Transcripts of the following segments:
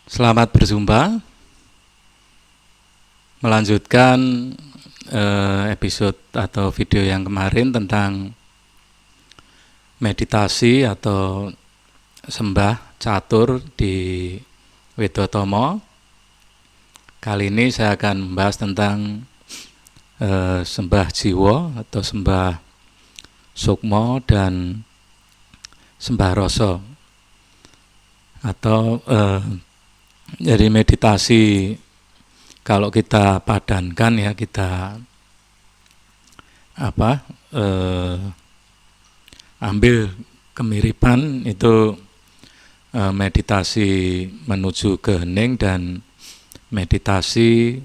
Selamat berjumpa, melanjutkan episode atau video yang kemarin tentang meditasi atau sembah catur di Wedotomo. Kali ini saya akan membahas tentang sembah jiwa atau sembah sukmo dan sembah rasa, atau jadi meditasi kalau kita padankan ya, kita ambil kemiripan itu meditasi menuju ke hening dan meditasi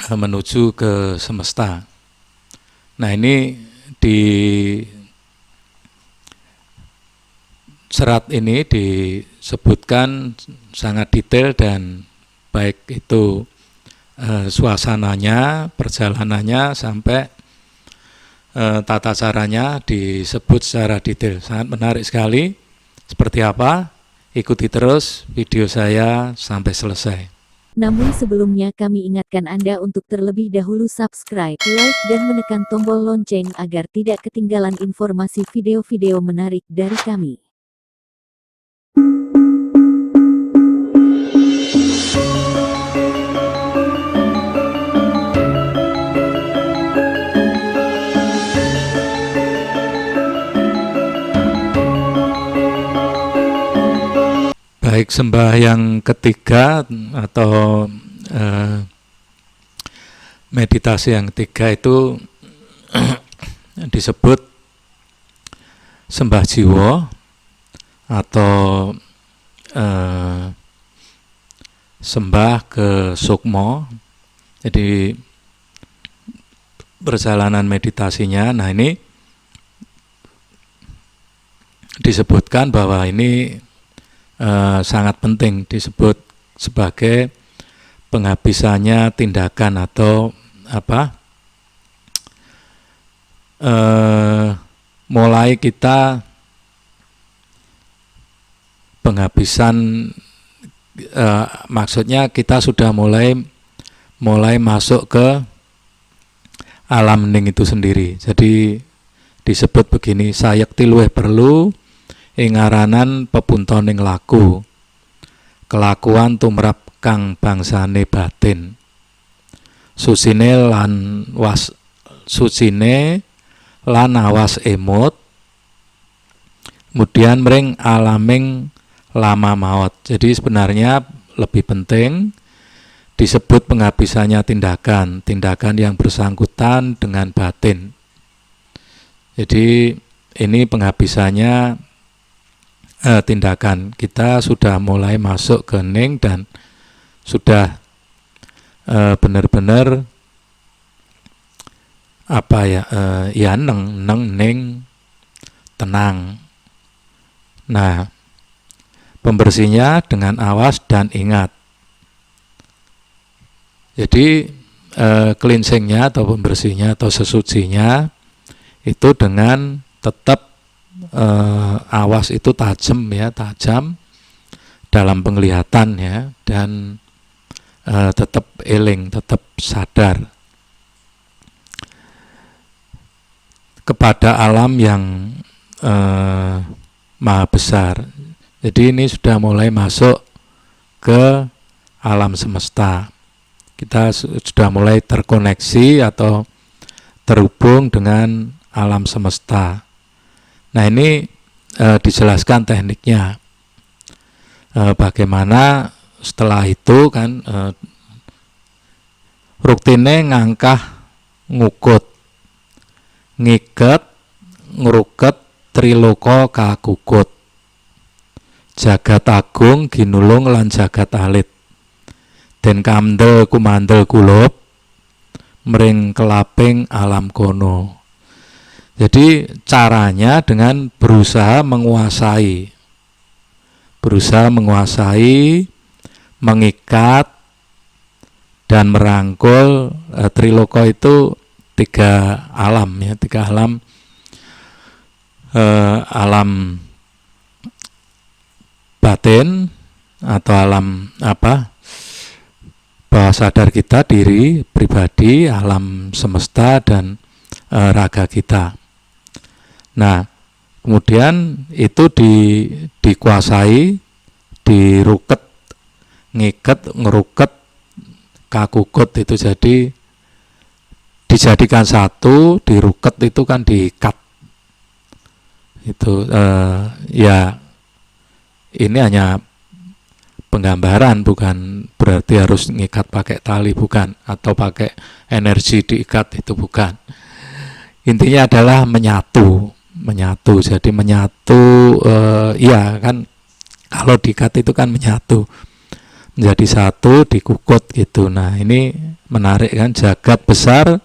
menuju ke semesta. Nah, ini di serat ini disebutkan sangat detail dan baik itu suasananya, perjalanannya sampai tata caranya disebut secara detail. Sangat menarik sekali. Seperti apa? Ikuti terus video saya sampai selesai. Namun sebelumnya kami ingatkan Anda untuk terlebih dahulu subscribe, like, dan menekan tombol lonceng agar tidak ketinggalan informasi video-video menarik dari kami. Baik, sembah yang ketiga atau meditasi yang ketiga itu disebut sembah jiwa atau sembah ke sukmo. Jadi perjalanan meditasinya. Nah, ini disebutkan bahwa ini sangat penting, disebut sebagai penghabisannya tindakan atau mulai kita penghabisan, maksudnya kita sudah mulai masuk ke alam hening itu sendiri. Jadi disebut begini, sayekti luwih perlu ingaranan pepuntoning laku, kelakuan tumrap kang bangsane batin, sucine lan awas emut, kemudian mring alaming lama maut. Jadi sebenarnya lebih penting disebut penghabisannya tindakan yang bersangkutan dengan batin. Jadi ini penghabisannya tindakan. Kita sudah mulai masuk ke hening dan sudah benar-benar hening, tenang. Nah, pembersihnya dengan awas dan ingat. Jadi cleansingnya atau pembersihnya atau sesucinya itu dengan tetap awas itu tajam dalam penglihatan ya, dan tetap eling, tetap sadar kepada alam yang maha besar. Jadi ini sudah mulai masuk ke alam semesta. Kita sudah mulai terkoneksi atau terhubung dengan alam semesta. Nah, ini dijelaskan tekniknya. Bagaimana setelah itu kan ruktine ngangkah ngukut, ngiket, ngruket triloko kakukut, jagat agung ginulung lan jagat alit, den kamdel kumandel kulup, mring kelaping alam kono. Jadi caranya dengan berusaha menguasai, mengikat dan merangkul. Triloko itu tiga alam ya, alam batin, atau alam bawah sadar kita, diri pribadi, alam semesta dan raga kita. Nah, kemudian itu dikuasai, diruket, ngiket, ngeruket, kakukut itu jadi dijadikan satu, diruket itu kan diikat. Itu ya ini hanya penggambaran, bukan berarti harus ngikat pakai tali, bukan, atau pakai energi diikat, itu bukan. Intinya adalah menyatu. Jadi menyatu, ya kan, kalau diikat itu kan menyatu, menjadi satu, dikukut gitu. Nah, ini menarik kan, jagat besar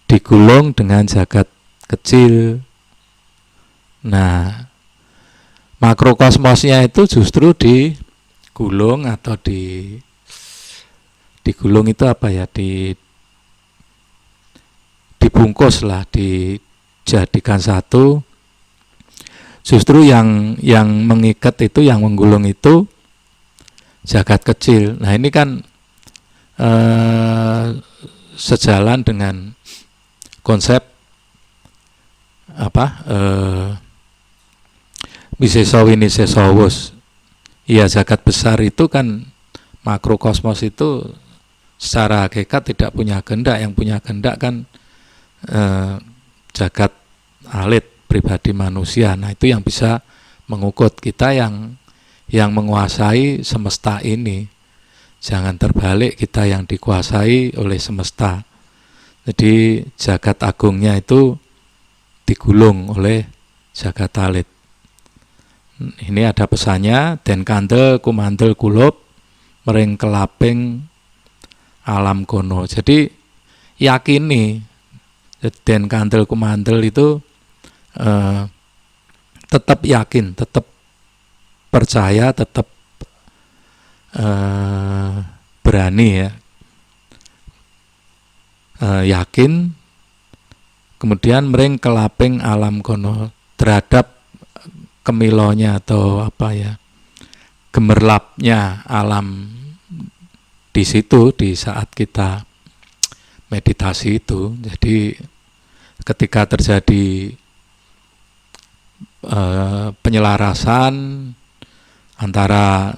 digulung dengan jagat kecil. Nah, makrokosmosnya itu justru digulung atau digulung itu apa ya, dibungkus lah, dijadikan satu. Justru yang mengikat itu, yang menggulung itu jagat kecil. Nah, ini kan sejalan dengan konsep Wiseso Winiseso Wus. Iya, jagat besar itu kan, makrokosmos itu secara hakikat tidak punya kehendak. Yang punya kehendak kan jagat alit, pribadi manusia. Nah, itu yang bisa mengukut kita, yang menguasai semesta ini. Jangan terbalik, kita yang dikuasai oleh semesta. Jadi jagat agungnya itu digulung oleh jagat alit. Ini ada pesannya, den kandel kumandel kulub mering kelaping alam kono. Jadi yakini, den kandel kumandel itu tetap yakin, tetap percaya, tetap berani ya, yakin, kemudian mering kelaping alam kono, terhadap kemilonya atau gemerlapnya alam di situ, di saat kita meditasi itu. Jadi ketika terjadi penyelarasan antara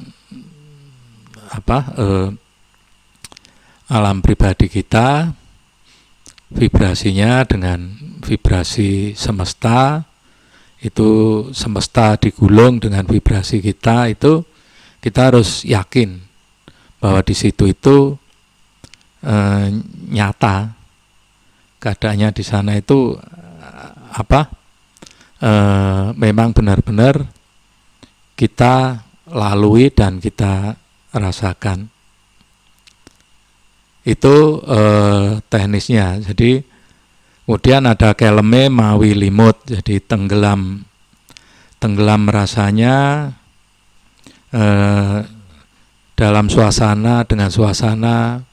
alam pribadi kita, vibrasinya dengan vibrasi semesta, itu semesta digulung dengan vibrasi kita, itu kita harus yakin bahwa di situ itu nyata keadaannya di sana itu memang benar-benar kita lalui dan kita rasakan. Itu teknisnya. Jadi kemudian ada keleme mawi limut, jadi tenggelam rasanya dalam suasana, dengan suasana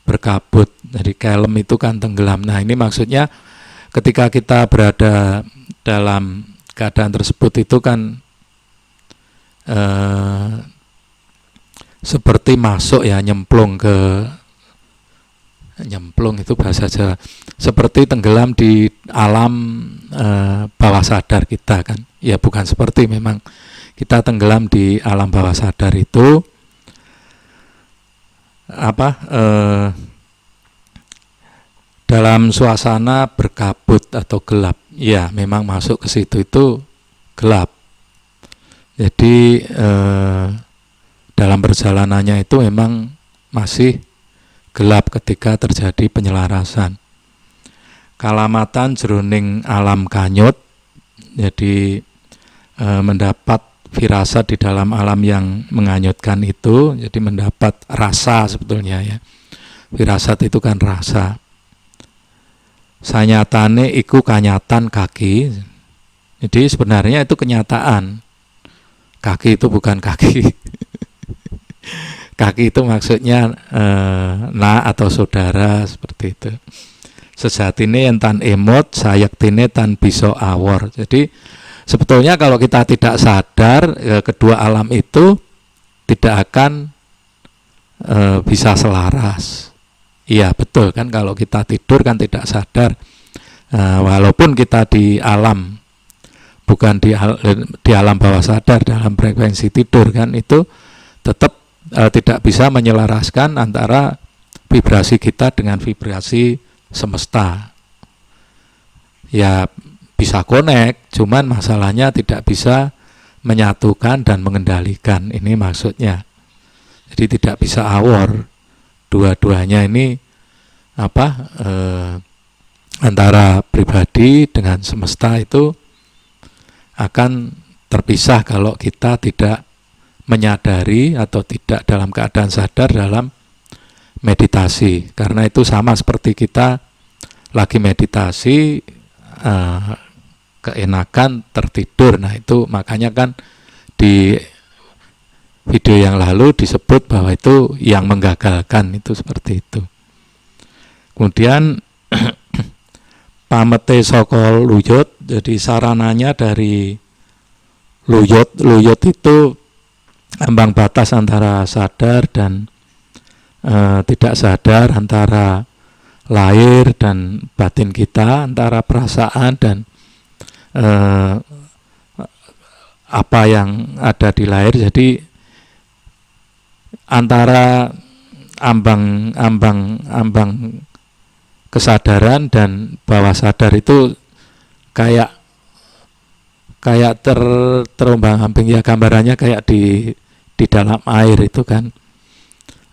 berkabut. Jadi kelem itu kan tenggelam. Nah, ini maksudnya ketika kita berada dalam keadaan tersebut itu kan seperti masuk ya, nyemplung itu bahasa Jawa, seperti tenggelam di alam bawah sadar kita kan. Ya bukan seperti, memang kita tenggelam di alam bawah sadar itu dalam suasana berkabut atau gelap. Ya memang masuk ke situ itu gelap. Jadi dalam perjalanannya itu memang masih gelap ketika terjadi penyelarasan. Kalamatan jroning alam kanyut, jadi mendapat firasat di dalam alam yang menganyutkan itu, jadi mendapat rasa sebetulnya ya. Firasat itu kan rasa. Sanyatane iku kanyatan kaki. Jadi sebenarnya itu kenyataan. Kaki itu bukan kaki. Kaki itu maksudnya atau saudara, seperti itu. Sejatine entan emot, sayektine tan bisa awor. Jadi sebetulnya kalau kita tidak sadar, kedua alam itu tidak akan bisa selaras. Iya betul kan, kalau kita tidur kan tidak sadar, walaupun kita di alam, bukan di alam bawah sadar, dalam frekuensi tidur kan, itu tetap tidak bisa menyelaraskan antara vibrasi kita dengan vibrasi semesta. Ya bisa connect, cuman masalahnya tidak bisa menyatukan dan mengendalikan, ini maksudnya. Jadi tidak bisa awor, dua-duanya ini antara pribadi dengan semesta itu akan terpisah kalau kita tidak menyadari atau tidak dalam keadaan sadar dalam meditasi. Karena itu sama seperti kita lagi meditasi, keenakan tertidur. Nah itu makanya kan di video yang lalu disebut bahwa itu yang menggagalkan, itu seperti itu. Kemudian pamete saka luyut, jadi sarananya dari luyut itu ambang batas antara sadar dan tidak sadar, antara lahir dan batin kita, antara perasaan dan apa yang ada di lahir. Jadi antara ambang kesadaran dan bawah sadar itu kayak terombang-ambing, ya gambarannya kayak di dalam air itu kan,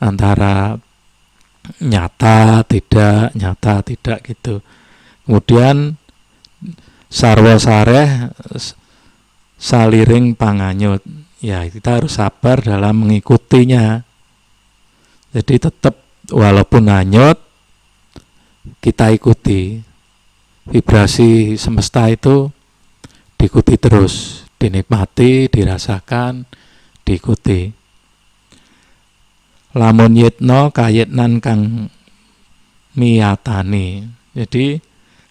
antara nyata tidak gitu. Kemudian sarwa sareh saliring panganyut, ya kita harus sabar dalam mengikutinya. Jadi tetap walaupun nganyut kita ikuti, vibrasi semesta itu diikuti terus, dinikmati, dirasakan, diikuti. Lamun yitno kayitnan kang miyatani. Jadi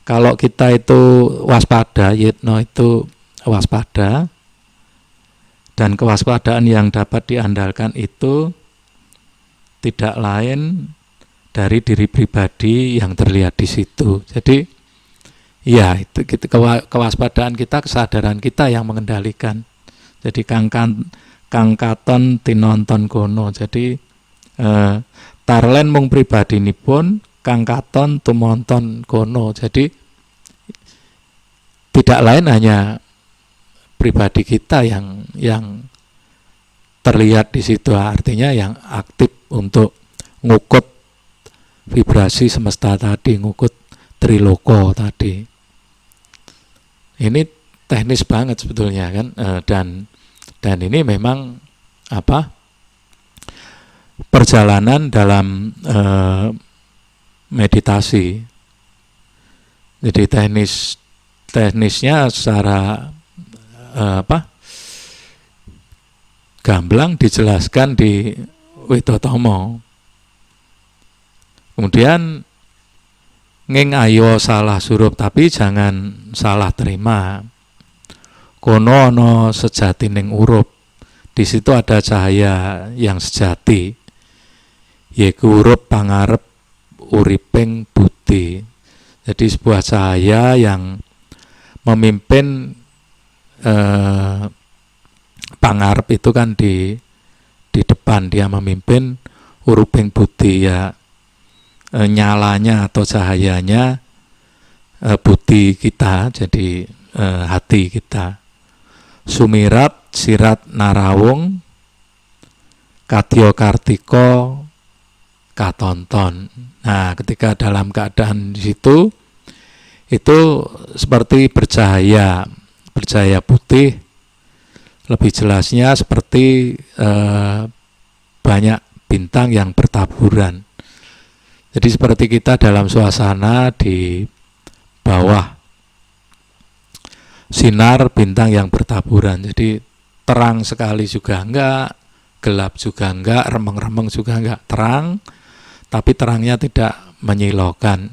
kalau kita itu waspada, yitno itu waspada, dan kewaspadaan yang dapat diandalkan itu tidak lain dari diri pribadi yang terlihat di situ. Jadi ya itu kewaspadaan kita, kesadaran kita yang mengendalikan. Jadi kangkaton tinonton kono. Jadi tarlen mung pribadi ini pun kangkaton tumonton kono. Jadi tidak lain hanya pribadi kita yang terlihat di situ, artinya yang aktif untuk ngukut vibrasi semesta tadi, ngukut triloko tadi. Ini teknis banget sebetulnya kan, dan ini memang perjalanan dalam meditasi. Jadi teknisnya secara gamblang dijelaskan di Witotomo. Kemudian nging ayo salah surup, tapi jangan salah terima. Kono ono sejati ning urup. Di situ ada cahaya yang sejati. Yaiku urup pangarep uriping budi. Jadi sebuah cahaya yang memimpin pangarep itu kan di depan, dia memimpin uruping budi, ya nyalanya atau cahayanya budi kita, jadi hati kita. Sumirat sirat narawung katyo kartiko katonton. Nah, ketika dalam keadaan di situ itu seperti bercahaya putih, lebih jelasnya seperti banyak bintang yang bertaburan. Jadi seperti kita dalam suasana di bawah sinar bintang yang bertaburan. Jadi terang sekali juga enggak, gelap juga enggak, remeng-remeng juga enggak, terang, tapi terangnya tidak menyilaukan.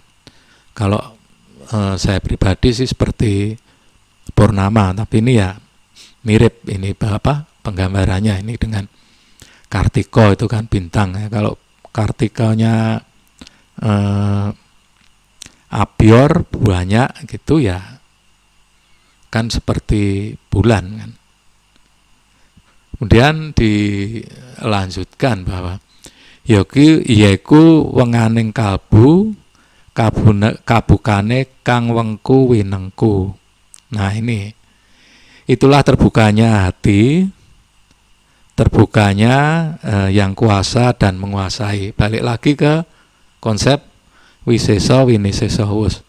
Kalau saya pribadi sih seperti purnama, tapi ini ya mirip ini penggambarannya ini dengan Kartiko itu kan bintang ya. Kalau Kartikonya Abior banyak gitu ya, kan seperti bulan kan. Kemudian dilanjutkan bahwa yogi yaiku wenganing kalbu kabukane kang wengku winengku. Nah ini itulah terbukanya hati, terbukanya yang kuasa dan menguasai. Balik lagi ke konsep wisesa winisesa wus.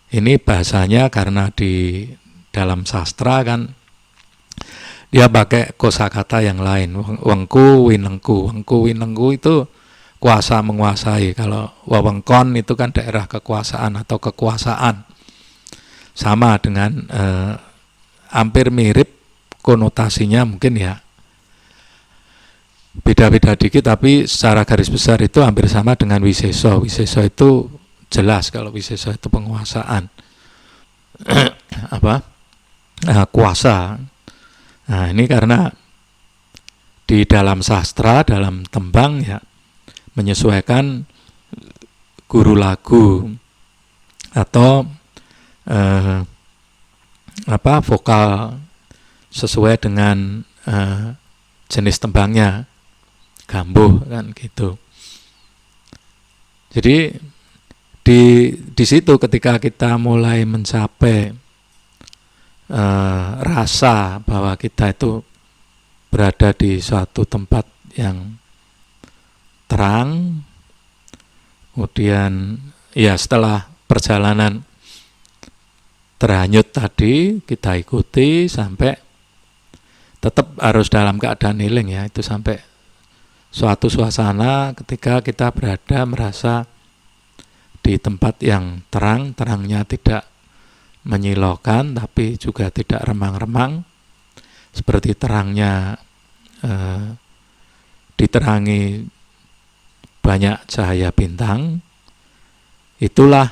Ini bahasanya karena di dalam sastra kan dia pakai kosakata yang lain. Wengku winengku. Wengku winengku itu kuasa menguasai. Kalau wewengkon itu kan daerah kekuasaan atau kekuasaan. Sama dengan hampir mirip konotasinya mungkin ya. Beda-beda dikit tapi secara garis besar itu hampir sama dengan wisesa. Wisesa itu jelas kalau wisesa itu penguasaan. Kuasa. Nah ini karena di dalam sastra, dalam tembang ya menyesuaikan guru lagu atau vokal sesuai dengan jenis tembangnya, gambuh kan gitu. Jadi di situ ketika kita mulai mencapai rasa bahwa kita itu berada di suatu tempat yang terang, kemudian ya setelah perjalanan terhanyut tadi kita ikuti sampai tetap harus dalam keadaan healing ya, itu sampai suatu suasana ketika kita berada merasa di tempat yang terang, terangnya tidak menyilaukan tapi juga tidak remang-remang, seperti terangnya diterangi banyak cahaya bintang. Itulah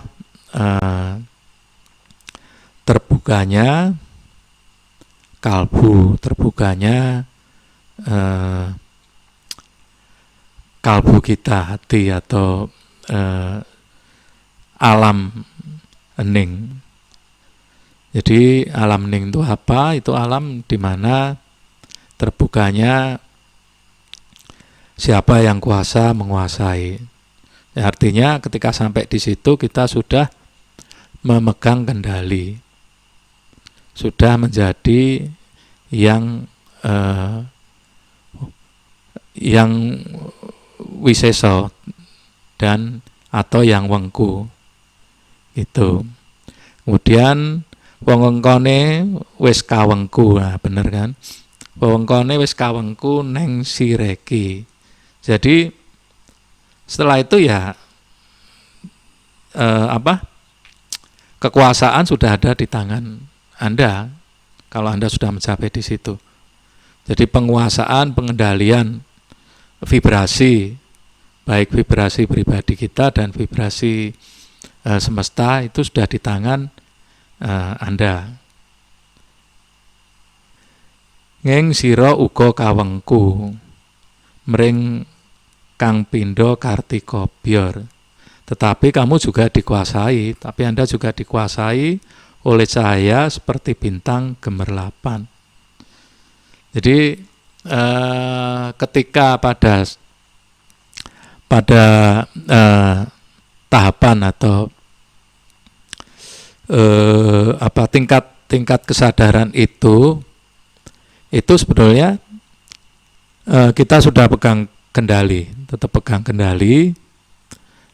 terbukanya kalbu, terbukanya kalbu kita, hati atau alam hening. Jadi alam hening itu apa? Itu alam di mana terbukanya siapa yang kuasa menguasai. Ya, artinya ketika sampai di situ kita sudah memegang kendali, sudah menjadi yang wisesa dan atau yang wengku itu. Kemudian wewengkone wis kawengku, nah bener kan? Wewengkone wis kawengku neng sireki. Jadi setelah itu ya kekuasaan sudah ada di tangan Anda kalau Anda sudah mencapai di situ. Jadi penguasaan, pengendalian vibrasi, baik vibrasi pribadi kita dan vibrasi semesta itu sudah di tangan Anda. Ngeng sira uga kawengku mring kang pindha kartika bior. Tetapi kamu juga dikuasai, tapi Anda juga dikuasai oleh cahaya seperti bintang gemerlapan. Jadi ketika pada tahapan atau tingkat kesadaran itu sebetulnya kita sudah pegang kendali, tetap pegang kendali,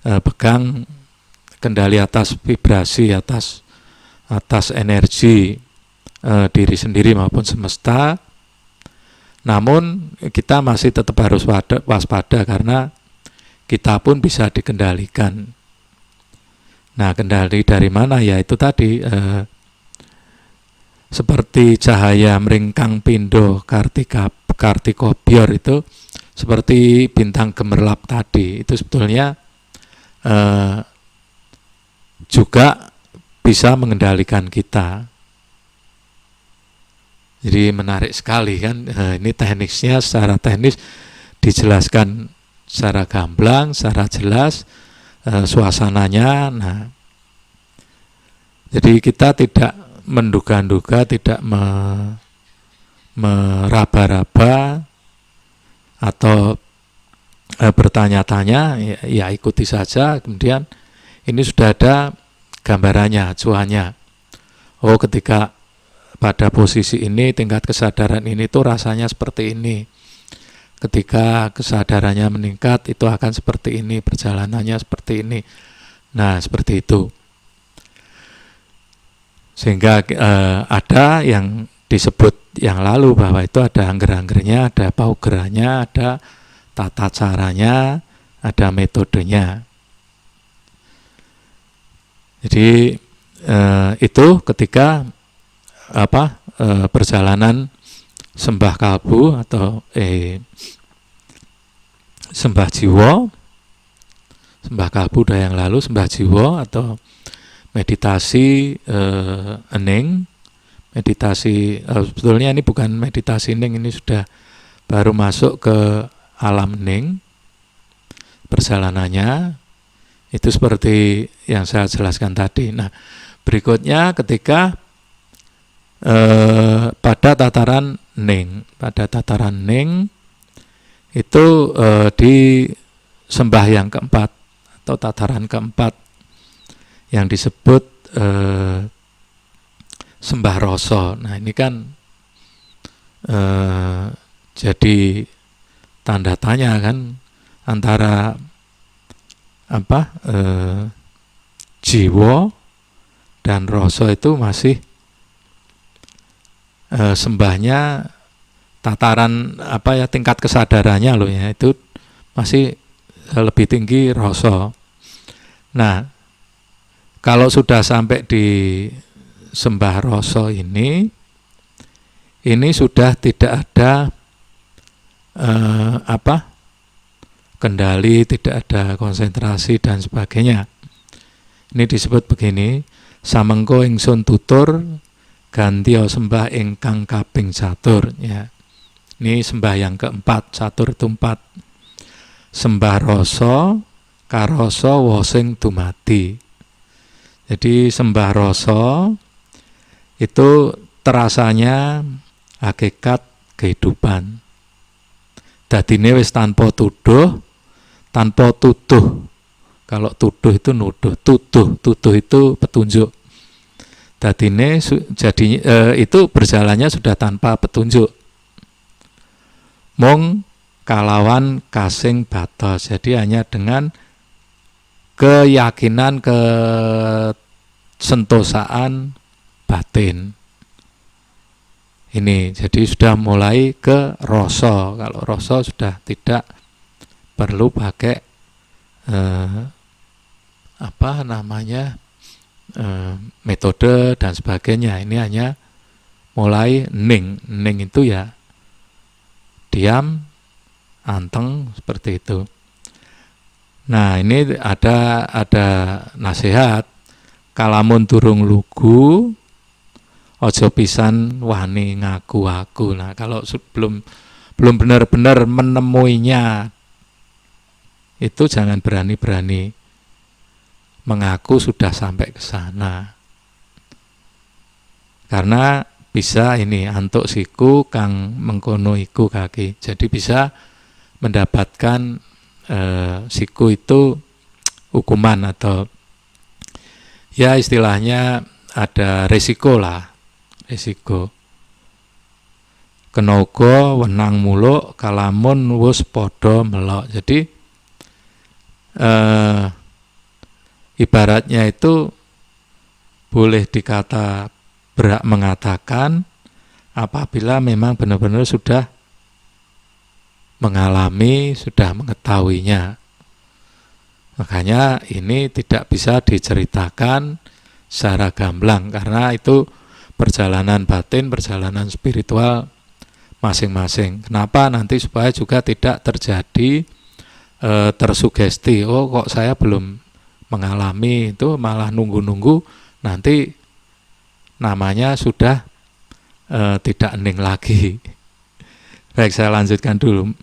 pegang kendali atas vibrasi, atas energi diri sendiri maupun semesta. Namun kita masih tetap harus waspada karena kita pun bisa dikendalikan. Nah, kendali dari mana? Ya itu tadi seperti cahaya mringkang pindo kartiko bior itu seperti bintang gemerlap tadi. Itu sebetulnya juga bisa mengendalikan kita. Jadi menarik sekali kan, ini teknisnya secara teknis dijelaskan secara gamblang, secara jelas, suasananya. Nah, jadi kita tidak menduga-duga, tidak meraba-raba atau bertanya-tanya, ya ikuti saja. Kemudian ini sudah ada gambarannya, acuannya. Oh, ketika pada posisi ini tingkat kesadaran ini tuh rasanya seperti ini. Ketika kesadarannya meningkat itu akan seperti ini, perjalanannya seperti ini. Nah, seperti itu. Sehingga ada yang disebut yang lalu bahwa itu ada angger-anggernya, ada paugerannya, ada tata caranya, ada metodenya. Jadi itu ketika perjalanan sembah kalbu atau sembah jiwa, sembah kalbu udah yang lalu, sembah jiwa atau meditasi hening, meditasi sebetulnya ini bukan meditasi hening, ini sudah baru masuk ke alam hening. Perjalanannya itu seperti yang saya jelaskan tadi. Nah, berikutnya ketika pada tataran hening, itu di sembah yang keempat atau tataran keempat yang disebut sembah rasa. Nah, ini kan jadi tanda tanya kan antara jiwa dan rasa itu masih sembahnya tataran tingkat kesadarannya loh ya, itu masih lebih tinggi rasa. Nah, kalau sudah sampai di sembah rasa ini sudah tidak ada kendali, tidak ada konsentrasi dan sebagainya. Ini disebut begini, samengko ingsun tutur gantiya sembah ingkang kaping catur ya. Ini sembah yang keempat, catur itu 4. Sembah rasa karasa wasing dumadi. Jadi sembah rasa itu terasanya hakikat kehidupan. Dadine wis tanpa tuduh, tanpa tuduh. Kalau tuduh itu nuduh, tuduh itu petunjuk. Dadine jadi itu berjalannya sudah tanpa petunjuk. Mung kalawan kasing batos. Jadi hanya dengan keyakinan, kesentosaan batin. Ini jadi sudah mulai ke rasa. Kalau rasa sudah tidak perlu pakai metode dan sebagainya. Ini hanya mulai ning itu ya diam, anteng, seperti itu. Nah, ini ada nasihat, kalamun durung lugu ojo pisan wani ngaku-ngaku. Nah, kalau belum benar-benar menemuinya itu jangan berani-berani mengaku sudah sampai ke sana. Karena bisa ini antuk siku kang mengkono iku kaki. Jadi bisa mendapatkan siku itu hukuman atau ya istilahnya ada resiko lah. Resiko. Kenogo wenang muluk kalamun wus podo melok. Jadi ibaratnya itu boleh dikata berhak mengatakan apabila memang benar-benar sudah mengalami, sudah mengetahuinya. Makanya ini tidak bisa diceritakan secara gamblang karena itu perjalanan batin, perjalanan spiritual masing-masing. Kenapa? Nanti supaya juga tidak terjadi tersugesti, oh kok saya belum mengalami, itu malah nunggu-nunggu nanti namanya sudah tidak hening lagi. Baik, saya lanjutkan dulu.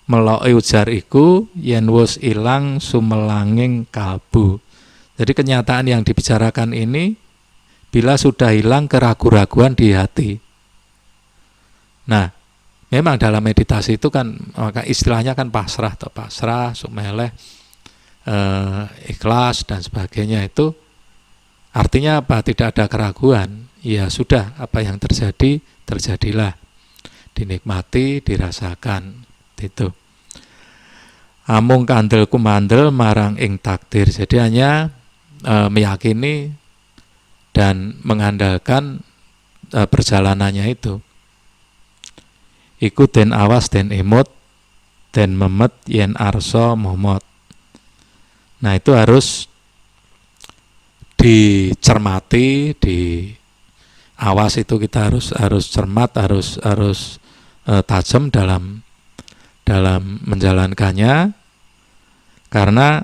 Meloki ujar iku yen wis ilang sumelanging kalbu. Jadi kenyataan yang dibicarakan ini bila sudah hilang keraguan-raguan di hati. Nah, memang dalam meditasi itu kan maka istilahnya kan pasrah atau pasrah, sumeleh, ikhlas dan sebagainya. Itu artinya apa? Tidak ada keraguan. Ya sudah, apa yang terjadi terjadilah. Dinikmati, dirasakan. Itu amung kandelku mandel marang ing takdir. Jadi hanya meyakini dan mengandalkan perjalanannya itu. Iku den awas den emut den memet yen arso momot. Nah itu harus dicermati, di awas itu kita harus cermat, harus tajam dalam menjalankannya, karena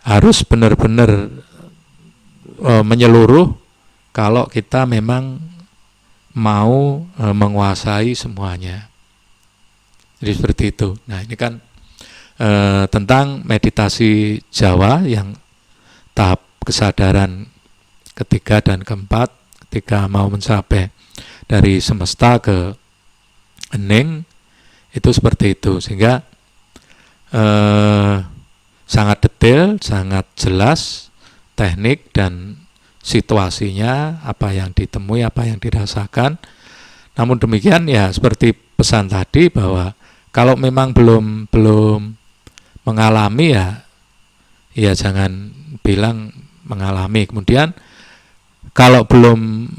harus benar-benar menyeluruh kalau kita memang mau menguasai semuanya. Jadi seperti itu. Nah ini kan tentang meditasi Jawa yang tahap kesadaran ketiga dan keempat, ketika mau mencapai dari semesta ke hening, itu seperti itu. Sehingga sangat detail, sangat jelas teknik dan situasinya, apa yang ditemui, apa yang dirasakan. Namun demikian ya seperti pesan tadi bahwa kalau memang belum mengalami ya jangan bilang mengalami. Kemudian kalau belum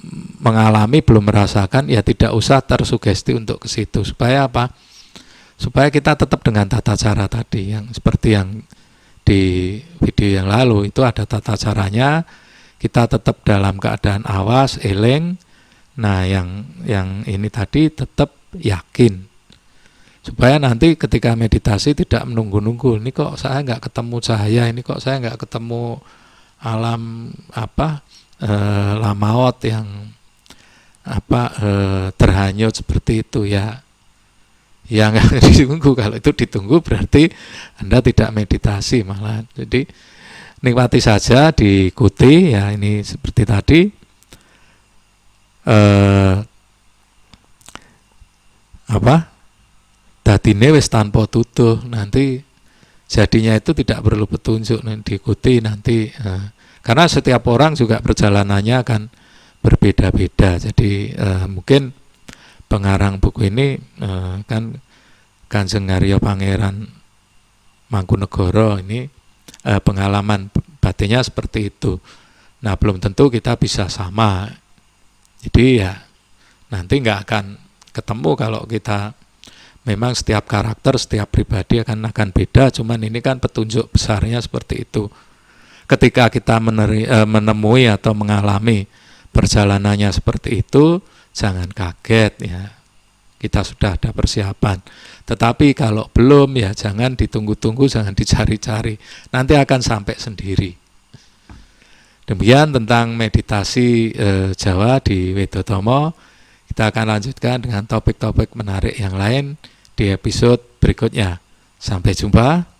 mengalami, belum merasakan, ya tidak usah tersugesti untuk ke situ. Supaya apa? Supaya kita tetap dengan tata cara tadi, yang seperti yang di video yang lalu itu ada tata caranya. Kita tetap dalam keadaan awas, eling. Nah, yang ini tadi tetap yakin. Supaya nanti ketika meditasi tidak menunggu-nunggu. Ini kok saya nggak ketemu cahaya, ini kok saya nggak ketemu alam lamaot yang terhanyut seperti itu ya. Yang nggak ditunggu. Kalau itu ditunggu berarti Anda tidak meditasi malah. Jadi nikmati saja, diikuti ya, ini seperti tadi. Dadine wis tanpa tuduh, nanti jadinya itu tidak perlu petunjuk, diikuti nanti. Karena setiap orang juga perjalanannya akan berbeda-beda. Jadi mungkin pengarang buku ini kan Kanjeng Arya Pangeran Mangkunegara ini pengalaman batinnya seperti itu. Nah belum tentu kita bisa sama. Jadi ya nanti nggak akan ketemu kalau kita memang setiap karakter, setiap pribadi akan beda. Cuman ini kan petunjuk besarnya seperti itu. Ketika kita menemui atau mengalami perjalanannya seperti itu, jangan kaget ya. Kita sudah ada persiapan. Tetapi kalau belum ya jangan ditunggu-tunggu, jangan dicari-cari. Nanti akan sampai sendiri. Demikian tentang meditasi Jawa di Wedotomo. Kita akan lanjutkan dengan topik-topik menarik yang lain di episode berikutnya. Sampai jumpa.